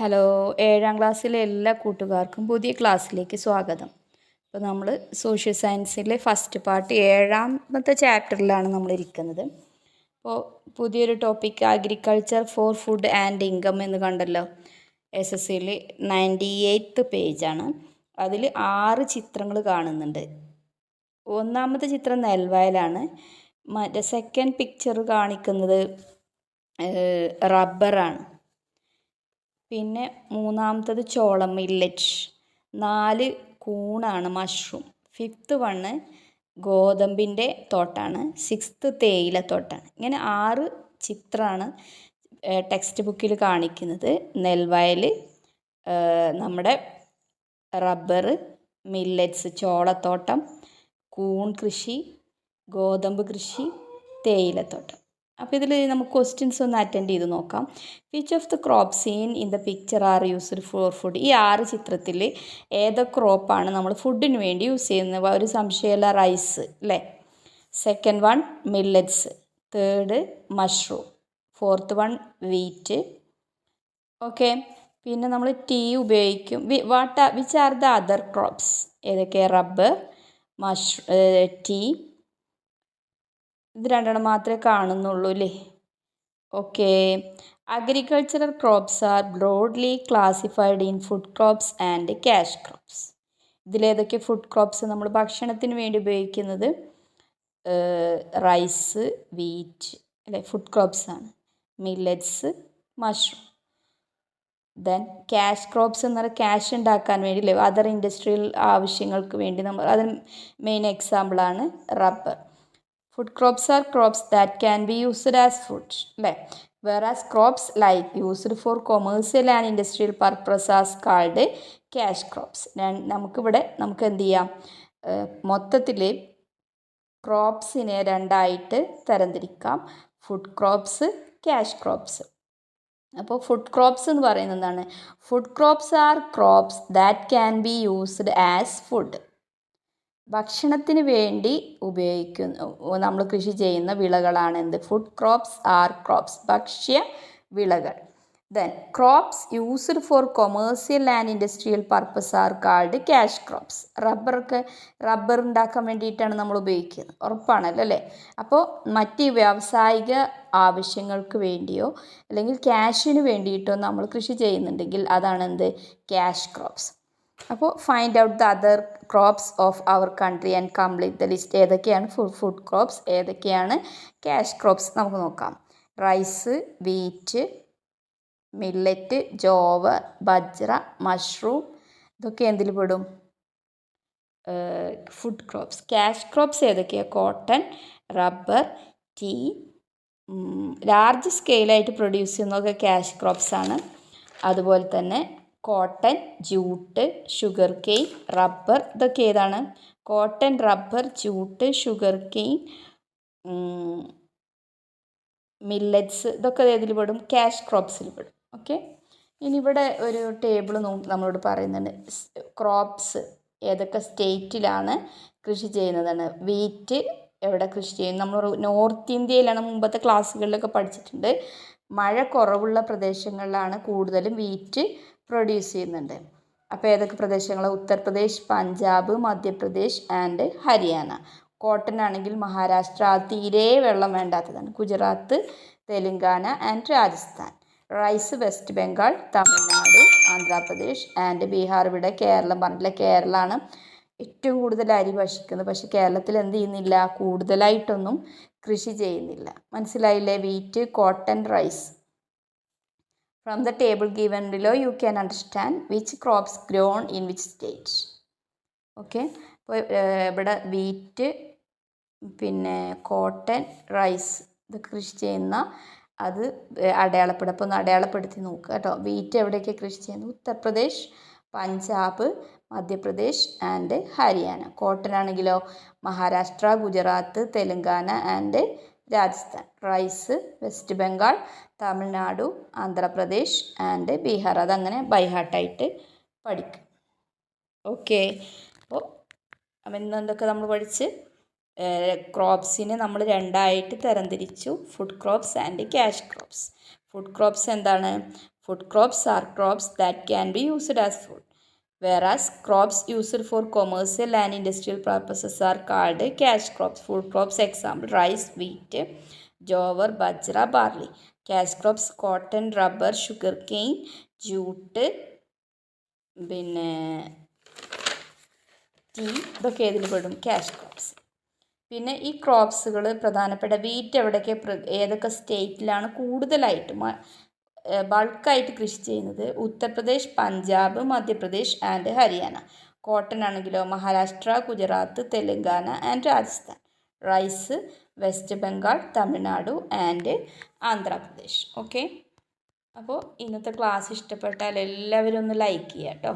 Hello, 7ാം ക്ലാസ്സിലെ എല്ലാ കൂട്ടുകാർക്കും പുതിയ ക്ലാസ്സിലേക്ക് സ്വാഗതം. അപ്പോൾ നമ്മൾ സോഷ്യൽ സയൻസിലെ ഫസ്റ്റ് പാർട്ട് 7ാമത്തെ ചാപ്റ്ററിലാണ് നമ്മളിരിക്കുന്നത്. അപ്പോൾ പുതിയൊരു topic agriculture for food and income എന്ന് കണ്ടല്ലോ. SSCയിൽ 98th പേജാണ്. അതിൽ 6 ചിത്രങ്ങൾ കാണുന്നുണ്ട്. ഒന്നാമത്തെ ചിത്രം നെൽവയലാണ്. മറ്റേ സെക്കൻഡ് പിക്ചർ കാണിക്കുന്നത് റബ്ബറാണ്. പിന്നെ മൂന്നാമത്തത് ചോളം മില്ലറ്റ്. 4 കൂണാണ് മഷ്റൂം. 5th വണ്ണ് ഗോതമ്പിൻ്റെ തോട്ടാണ്. 6th തേയിലത്തോട്ടാണ്. ഇങ്ങനെ 6 ചിത്രമാണ് ടെക്സ്റ്റ് ബുക്കിൽ കാണിക്കുന്നത്. നെൽവയൽ, നമ്മുടെ റബ്ബർ, മില്ലറ്റ്സ് ചോളത്തോട്ടം, കൂൺ കൃഷി, ഗോതമ്പ് കൃഷി, തേയിലത്തോട്ടം. അപ്പോൾ ഇതിൽ നമുക്ക് ക്വസ്റ്റ്യൻസ് ഒന്ന് അറ്റൻഡ് ചെയ്ത് നോക്കാം. Which of the crop scene in the picture are used for food? ഈ 6 ചിത്രത്തിൽ ഏതൊക്കെ ക്രോപ്പാണ് നമ്മൾ ഫുഡിന് വേണ്ടി യൂസ് ചെയ്യുന്നത്? ഒരു സംശയമല്ല, റൈസ് അല്ലേ. Second one millets, third mushroom, 4th one wheat. Okay, പിന്നെ നമ്മൾ ടീ ഉപയോഗിക്കും. Which are the other crops? ഏതൊക്കെ? Rubber, tea. ഇത് രണ്ടെണ്ണം മാത്രമേ കാണുന്നുള്ളൂ അല്ലേ. Okay, agricultural crops are broadly classified in food crops and cash crops. ഇതിലേതൊക്കെ ഫുഡ് ക്രോപ്സ് നമ്മൾ ഭക്ഷണത്തിന് വേണ്ടി ഉപയോഗിക്കുന്നത്? റൈസ്, വീറ്റ് അല്ലേ, ഫുഡ് ക്രോപ്സ് ആണ്. Millets, mushroom. Then cash crops എന്ന് പറഞ്ഞാൽ ക്യാഷ് ഉണ്ടാക്കാൻ വേണ്ടി അല്ലേ, അതർ ഇൻഡസ്ട്രിയൽ ആവശ്യങ്ങൾക്ക് വേണ്ടി നമ്മൾ അതിന് മെയിൻ എക്സാമ്പിളാണ് rubber. Food crops are crops that can be used as food, അല്ലേ. Whereas crops like used for commercial and industrial purpose are called cash crops. നമുക്ക് എന്ത് ചെയ്യാം, മൊത്തത്തിൽ ക്രോപ്സിനെ രണ്ടായിട്ട് തരംതിരിക്കാം. Food crops, cash crops. അപ്പോൾ ഫുഡ് ക്രോപ്സ് എന്ന് പറയുന്നത് എന്താണ്? Food crops R crops that can be used as food. ഭക്ഷണത്തിന് വേണ്ടി നമ്മൾ കൃഷി ചെയ്യുന്ന വിളകളാണ് എന്ത്? ഫുഡ് ക്രോപ്സ് ആർ ക്രോപ്സ്, ഭക്ഷ്യ വിളകൾ. Then crops used for commercial and industrial purpose are called cash crops. Rubber ഉണ്ടാക്കാൻ വേണ്ടിയിട്ടാണ് നമ്മൾ ഉപയോഗിക്കുന്നത്, ഉറപ്പാണല്ലോ അല്ലേ. അപ്പോൾ മറ്റ് വ്യാവസായിക ആവശ്യങ്ങൾക്ക് വേണ്ടിയോ അല്ലെങ്കിൽ ക്യാഷിന് വേണ്ടിയിട്ടോ നമ്മൾ കൃഷി ചെയ്യുന്നുണ്ടെങ്കിൽ അതാണ് എന്ത്? Cash crops. അപ്പോൾ find out the other crops of our country and complete the list. ഏതൊക്കെയാണ് ഫുഡ് ക്രോപ്സ്, ഏതൊക്കെയാണ് ക്യാഷ് ക്രോപ്സ് നമുക്ക് നോക്കാം. Rice, wheat, millet, jowar, bajra, mushroom. ഇതൊക്കെ എന്തിൽ പെടും? Food crops. ക്യാഷ് ക്രോപ്സ് ഏതൊക്കെയാണ്? Cotton, rubber, tea. ലാർജ് സ്കെയിലായിട്ട് പ്രൊഡ്യൂസ് ചെയ്യുന്നതൊക്കെ ക്യാഷ് ക്രോപ്സ് ആണ്. അതുപോലെ തന്നെ cotton, jute, sugarcane, rubber. ഇതൊക്കെ ഏതാണ്? Cotton, rubber, jute, sugarcane, millets. ഇതൊക്കെ ഏതിൽ പെടും? ക്യാഷ് ക്രോപ്സിൽ പെടും. ഓക്കെ, ഇനി ഇവിടെ ഒരു ടേബിൾ നമ്മളോട് പറയുന്നുണ്ട്. ക്രോപ്സ് ഏതൊക്കെ സ്റ്റേറ്റിലാണ് കൃഷി ചെയ്യുന്നതാണ്. വീറ്റ് എവിടെ കൃഷി ചെയ്യും? നമ്മൾ നോർത്ത് ഇന്ത്യയിലാണ്, മുമ്പത്തെ ക്ലാസ്സുകളിലൊക്കെ പഠിച്ചിട്ടുണ്ട്. മഴ കുറവുള്ള പ്രദേശങ്ങളിലാണ് കൂടുതലും വീറ്റ് പ്രൊഡ്യൂസ് ചെയ്യുന്നുണ്ട്. അപ്പോൾ ഏതൊക്കെ പ്രദേശങ്ങൾ? ഉത്തർപ്രദേശ്, പഞ്ചാബ്, മധ്യപ്രദേശ് ആൻഡ് ഹരിയാന. കോട്ടൺ ആണെങ്കിൽ മഹാരാഷ്ട്ര, തീരെ വെള്ളം വേണ്ടാത്തതാണ്. Gujarat, Telangana and Rajasthan. Rice West Bengal, Tamil Nadu, Andhra Pradesh and Bihar. ഇവിടെ കേരളം പറഞ്ഞില്ല, കേരളമാണ് ഏറ്റവും കൂടുതൽ അരി ഭക്ഷിക്കുന്നത്. പക്ഷേ കേരളത്തിൽ എന്ത് ചെയ്യുന്നില്ല, കൂടുതലായിട്ടൊന്നും കൃഷി ചെയ്യുന്നില്ല. മനസ്സിലായില്ലേ? Wheat, cotton, rice. From the table given below, you can understand which crops grown in which state. Okay, അപ്പോൾ ഇവിടെ വീറ്റ്, പിന്നെ കോട്ടൺ, റൈസ് ഇതൊക്കെ കൃഷി ചെയ്യുന്ന അത് അടയാളപ്പെടും. അപ്പോൾ ഒന്ന് അടയാളപ്പെടുത്തി നോക്കുക കേട്ടോ. വീറ്റ് എവിടെയൊക്കെ കൃഷി ചെയ്യുന്നത്? ഉത്തർപ്രദേശ്, പഞ്ചാബ്, മധ്യപ്രദേശ് ആൻഡ് ഹരിയാന. കോട്ടൺ ആണെങ്കിലോ Maharashtra, Gujarat, Telangana and Rajasthan. Rice West Bengal, Tamil Nadu, Andhra Pradesh and Bihar. അതങ്ങനെ ബൈഹാർട്ടായിട്ട് പഠിക്കും. ഓക്കെ, അപ്പോൾ ഇന്ന് എന്തൊക്കെ നമ്മൾ പഠിച്ച്? ക്രോപ്സിനെ നമ്മൾ രണ്ടായിട്ട് തരംതിരിച്ചു. Food crops and cash crops. Food crops എന്താണ്? Food crops are crops that can be used as food, whereas crops used for commercial and industrial purposes are called cash crops. Food crops example rice, wheat, jowar, bajra, barley. Cash crops cotton, rubber, sugarcane, jute, പിന്നെ tea, ഇതൊക്കെ ഏതിൽ പെടും? Cash crops. പിന്നെ ഈ ക്രോപ്സുകൾ പ്രധാനപ്പെട്ട wheat എവിടെയൊക്കെ ഏതൊക്കെ സ്റ്റേറ്റിലാണ് കൂടുതലായിട്ട് ബൾക്കായിട്ട് കൃഷി ചെയ്യുന്നത്? ഉത്തർപ്രദേശ്, പഞ്ചാബ്, മധ്യപ്രദേശ് ആൻഡ് ഹരിയാന. കോട്ടൺ ആണെങ്കിലോ Maharashtra, Gujarat, Telangana and Rajasthan. Rice West Bengal, Tamil Nadu and Andhra Pradesh. Okay, അപ്പോൾ ഇന്നത്തെ ക്ലാസ് ഇഷ്ടപ്പെട്ടാൽ എല്ലാവരും ഒന്ന് ലൈക്ക് ചെയ്യുക കേട്ടോ.